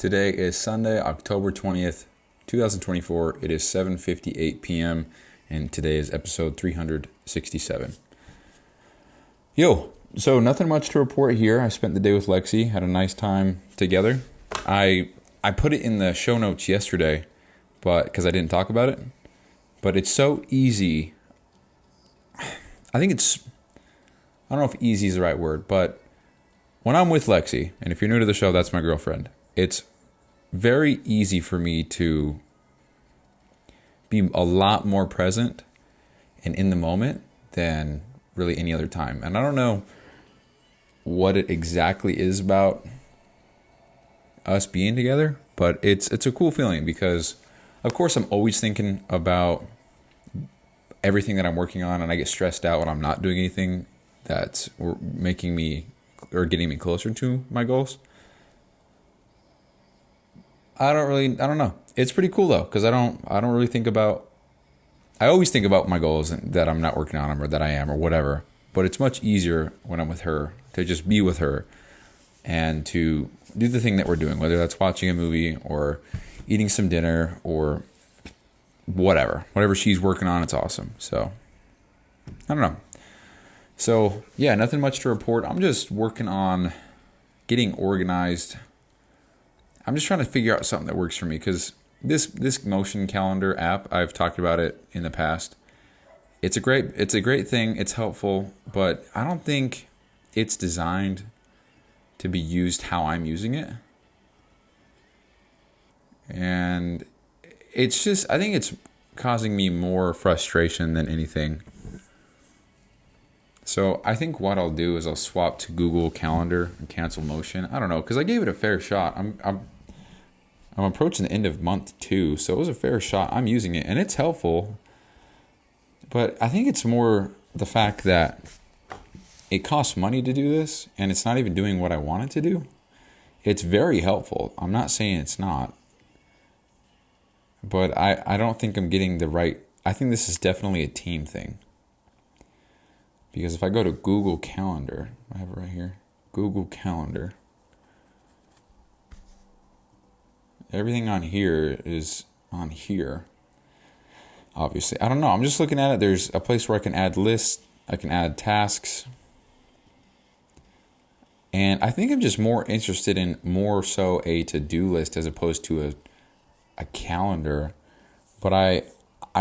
Today is Sunday, October 20th, 2024. It is 7:58 p.m. and today is episode 367. So nothing much to report here. I spent the day with Lexi, had a nice time together. I put it in the show notes yesterday, but because I didn't talk about it. But it's so easy. I don't know if easy is the right word, but when I'm with Lexi, and if you're new to the show, that's my girlfriend, it's very easy for me to be a lot more present and in the moment than really any other time. And I don't know what it exactly is about us being together, but it's a cool feeling because, of course, I'm always thinking about everything that I'm working on, and I get stressed out when I'm not doing anything that's making me or getting me closer to my goals. I don't know. It's pretty cool though, because I don't really think about, I always think about my goals and that I'm not working on them or that I am or whatever, but it's much easier when I'm with her to just be with her and to do the thing that we're doing, whether that's watching a movie or eating some dinner or whatever she's working on. It's awesome. So I don't know. So yeah, nothing much to report. I'm just working on getting organized. I'm just trying to figure out something that works for me because this motion calendar app, I've talked about it in the past. It's a great thing. It's helpful, but I don't think it's designed to be used how I'm using it. And it's just, I think it's causing me more frustration than anything. So I think what I'll do is I'll swap to Google Calendar and cancel Motion. I don't know, because I gave it a fair shot. I'm approaching the end of month 2, so it was a fair shot. I'm using it, and it's helpful. But I think it's more the fact that it costs money to do this, and it's not even doing what I want it to do. It's very helpful. I'm not saying it's not. But I don't think I'm getting the right... I think this is definitely a team thing. Because if I go to Google Calendar, I have it right here, Google Calendar. Everything on here is on here. Obviously, I don't know. I'm just looking at it. There's a place where I can add lists. I can add tasks. And I think I'm just more interested in more so a to-do list as opposed to a calendar. But I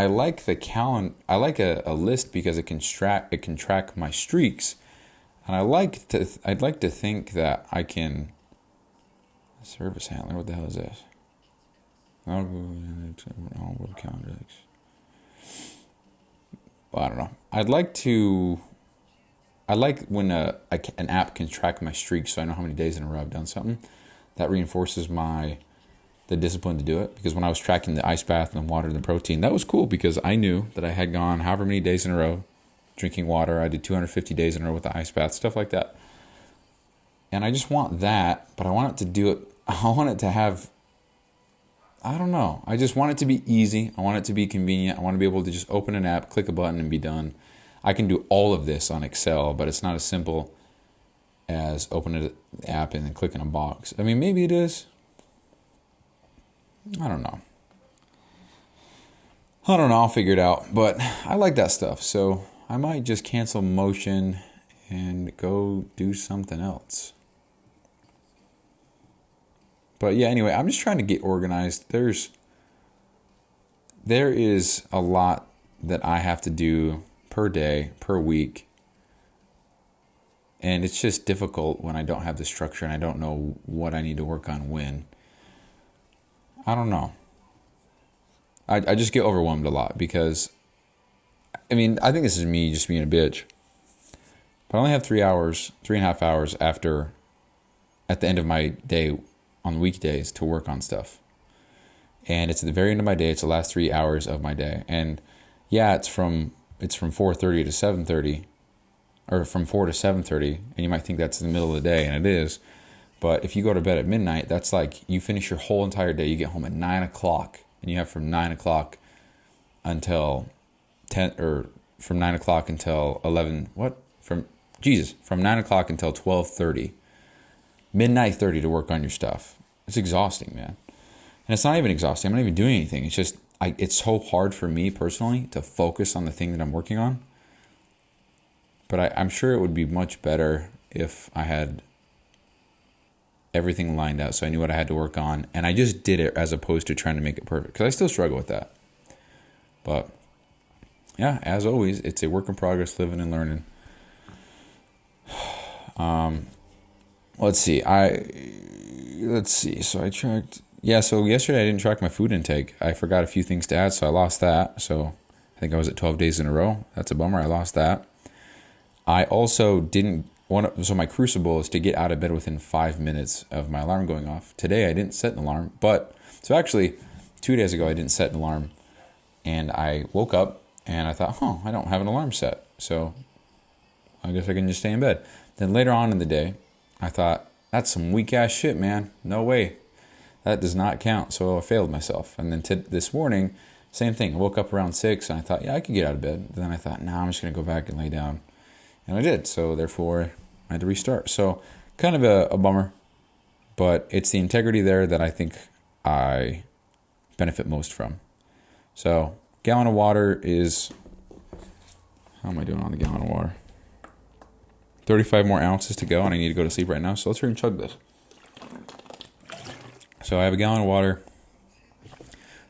like the calendar. I like a list because it can track my streaks, and I'd like to think that I can. Service handler. What the hell is this? I'll go to calendar. Well, I don't know. I like when an app can track my streaks, so I know how many days in a row I've done something. That reinforces the discipline to do it, because when I was tracking the ice bath and the water and the protein, that was cool because I knew that I had gone however many days in a row drinking water. I did 250 days in a row with the ice bath, stuff like that. And I just want that, but I want it to do it. I want it to have, I don't know. I just want it to be easy. I want it to be convenient. I want to be able to just open an app, click a button, and be done. I can do all of this on Excel, but it's not as simple as opening the app and then clicking a box. I mean, maybe it is. I don't know. I'll figure it out. But I like that stuff. So I might just cancel Motion and go do something else. But yeah, anyway, I'm just trying to get organized. There is a lot that I have to do per day, per week. And it's just difficult when I don't have the structure and I don't know what I need to work on when. I don't know. I just get overwhelmed a lot because, I mean, I think this is me just being a bitch. But I only have 3.5 hours at the end of my day on weekdays to work on stuff. And it's at the very end of my day. It's the last 3 hours of my day. And yeah, it's from 4:30 to 7:30, or from 4 to 7:30. And you might think that's in the middle of the day, and it is. But if you go to bed at midnight, that's like you finish your whole entire day. You get home at 9 o'clock, and you have from 9 o'clock until 10, or from 9 o'clock until 11. What? From 9 o'clock until 12:30, midnight 30 to work on your stuff. It's exhausting, man. And it's not even exhausting. I'm not even doing anything. It's just it's so hard for me personally to focus on the thing that I'm working on. But I'm sure it would be much better if I had everything lined out so I knew what I had to work on. And I just did it as opposed to trying to make it perfect. Because I still struggle with that. But yeah, as always, it's a work in progress, living and learning. Let's see. So I tracked. Yeah, so yesterday I didn't track my food intake. I forgot a few things to add, so I lost that. So I think I was at 12 days in a row. That's a bummer. I lost that. I also didn't want. So my crucible is to get out of bed within 5 minutes of my alarm going off. Today I didn't set an alarm, so actually 2 days ago I didn't set an alarm, and I woke up and I thought, I don't have an alarm set, so I guess I can just stay in bed. Then later on in the day, I thought, that's some weak ass shit, man. No way. That does not count. So I failed myself. And then this morning, same thing. I woke up around 6 and I thought, yeah, I could get out of bed. But then I thought, I'm just going to go back and lay down. And I did. So therefore, I had to restart. So kind of a bummer. But it's the integrity there that I think I benefit most from. So gallon of water is, how am I doing on the gallon of water? 35 more ounces to go, and I need to go to sleep right now. So let's hurry and chug this. So I have a gallon of water.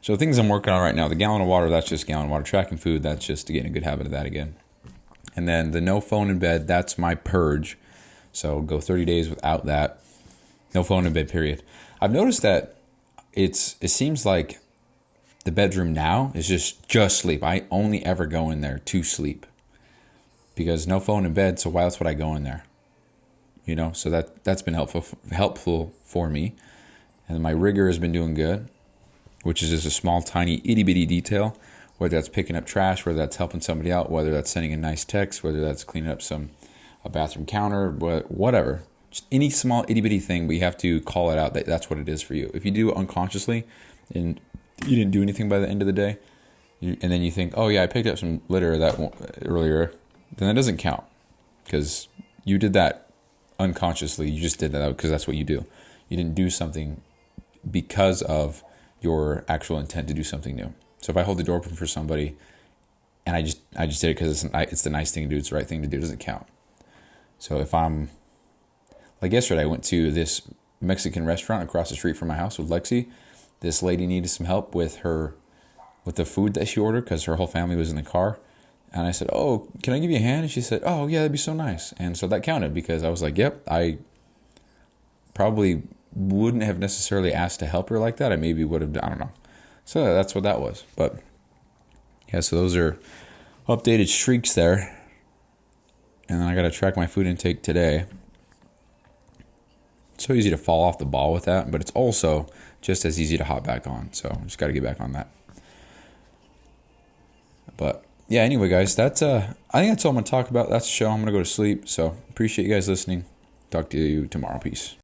So things I'm working on right now, the gallon of water, that's just gallon of water. Tracking food, that's just to get in a good habit of that again. And then the no phone in bed, that's my purge. So go 30 days without that. No phone in bed, period. I've noticed that it seems like the bedroom now is just sleep. I only ever go in there to sleep. Because no phone in bed, so why else would I go in there? So that's been helpful for me. And my rigger has been doing good, which is just a small, tiny, itty-bitty detail, whether that's picking up trash, whether that's helping somebody out, whether that's sending a nice text, whether that's cleaning up a bathroom counter, whatever. Just any small, itty-bitty thing, but you have to call it out that that's what it is for you. If you do it unconsciously and you didn't do anything by the end of the day, and then you think, oh yeah, I picked up some litter earlier, then that doesn't count because you did that unconsciously. You just did that because that's what you do. You didn't do something because of your actual intent to do something new. So if I hold the door open for somebody and I just did it because it's the nice thing to do, it's the right thing to do, it doesn't count. So if I'm, like yesterday, I went to this Mexican restaurant across the street from my house with Lexi. This lady needed some help with the food that she ordered because her whole family was in the car. And I said, oh, can I give you a hand? And she said, oh, yeah, that'd be so nice. And so that counted because I was like, yep, I probably wouldn't have necessarily asked to help her like that. I maybe would have, I don't know. So that's what that was. But yeah, so those are updated streaks there. And then I got to track my food intake today. It's so easy to fall off the ball with that, but it's also just as easy to hop back on. So I just got to get back on that. But yeah, anyway, guys, I think that's all I'm going to talk about. That's the show. I'm going to go to sleep. So appreciate you guys listening. Talk to you tomorrow. Peace.